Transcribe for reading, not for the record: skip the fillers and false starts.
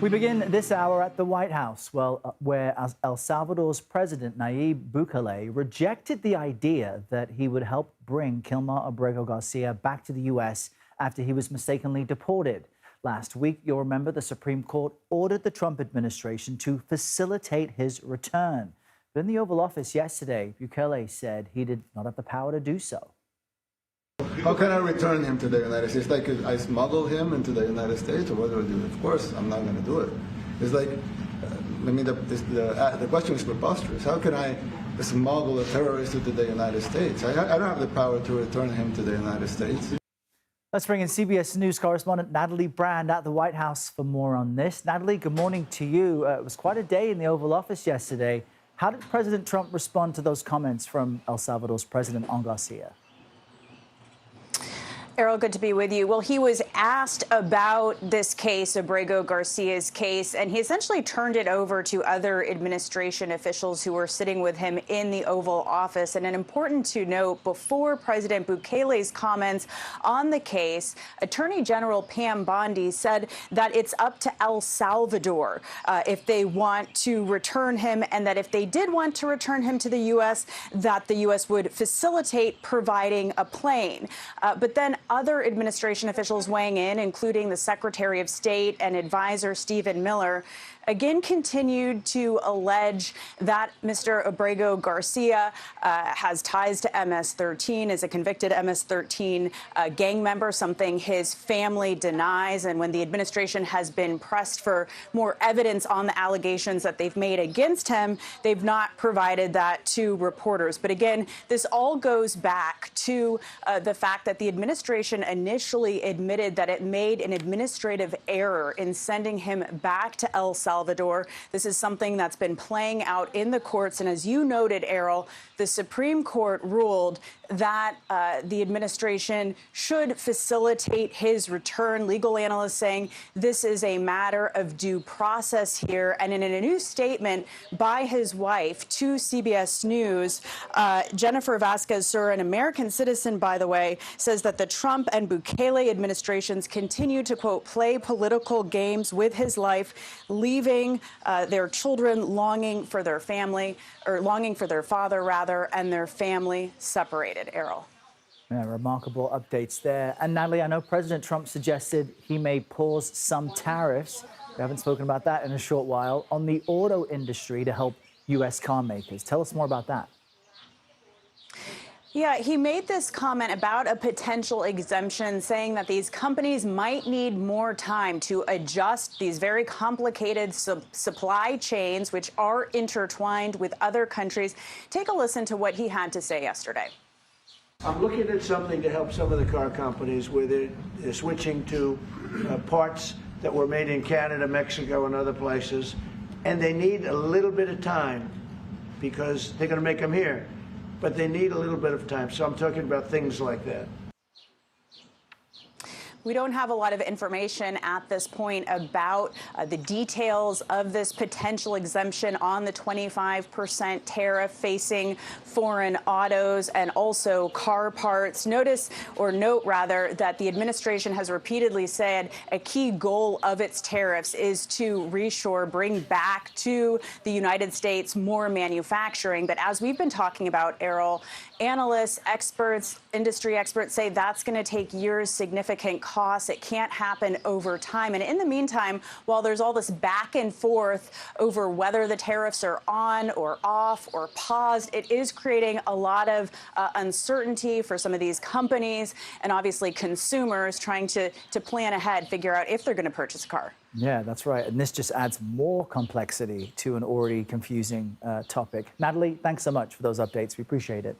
We begin this hour at the White House, where El Salvador's President Nayib Bukele rejected the idea that he would help bring Kilmar Abrego Garcia back to the U.S. after he was mistakenly deported. Last week, you'll remember the Supreme Court ordered the Trump administration to facilitate his return. But in the Oval Office yesterday, Bukele said he did not have the power to do so. How can I return him to the United States? Like, I smuggle him into the United States, or what do I do? Of course, I'm not going to do it. It's like, the question is preposterous. How can I smuggle a terrorist into the United States? I don't have the power to return him to the United States. Let's bring in CBS News correspondent Natalie Brand at the White House for more on this. Natalie, good morning to you. It was quite a day in the Oval Office yesterday. How did President Trump respond to those comments from El Salvador's president on Garcia? Errol, good to be with you. Well, he was asked about this case, Abrego Garcia's case, and he essentially turned it over to other administration officials who were sitting with him in the Oval Office. And important to note, before President Bukele's comments on the case, Attorney General Pam Bondi said that it's up to El Salvador if they want to return him, and that if they did want to return him to the U.S., that the U.S. would facilitate providing a plane. But then other administration officials weighing in, including the Secretary of State and advisor Stephen Miller, again continued to allege that Mr. Abrego Garcia has ties to MS-13, is a convicted MS-13 gang member, something his family denies. And when the administration has been pressed for more evidence on the allegations that they've made against him, they've not provided that to reporters. But again, this all goes back to the fact that the administration initially admitted that it made an administrative error in sending him back to El Salvador. This is something that's been playing out in the courts. And as you noted, Errol, the Supreme Court ruled that the administration should facilitate his return. Legal analysts saying this is a matter of due process here. And in a new statement by his wife to CBS News, Jennifer Vasquez-Sur, an American citizen, by the way, says that the Trump and Bukele administrations continue to, quote, play political games with his life, leaving their children longing for their family, or longing for their father, rather, and their family separated. Errol. Yeah, remarkable updates there. And Natalie, I know President Trump suggested he may pause some tariffs. We haven't spoken about that in a short while, on the auto industry to help U.S. car makers. Tell us more about that. Yeah, he made this comment about a potential exemption, saying that these companies might need more time to adjust these very complicated supply chains, which are intertwined with other countries. Take a listen to what he had to say yesterday. I'm looking at something to help some of the car companies where they're switching to parts that were made in Canada, Mexico, and other places, and they need a little bit of time because they're going to make them here. But they need a little bit of time. So I'm talking about things like that. We don't have a lot of information at this point about the details of this potential exemption on the 25% tariff facing foreign autos and also car parts. Note rather, that the administration has repeatedly said a key goal of its tariffs is to reshore, bring back to the United States more manufacturing. But as we've been talking about, Errol, analysts, experts, industry experts say that's going to take years, significant costs. It can't happen over time. And in the meantime, while there's all this back and forth over whether the tariffs are on or off or paused, it is creating a lot of uncertainty for some of these companies and obviously consumers trying to plan ahead, figure out if they're going to purchase a car. Yeah, that's right. And this just adds more complexity to an already confusing topic. Natalie, thanks so much for those updates. We appreciate it.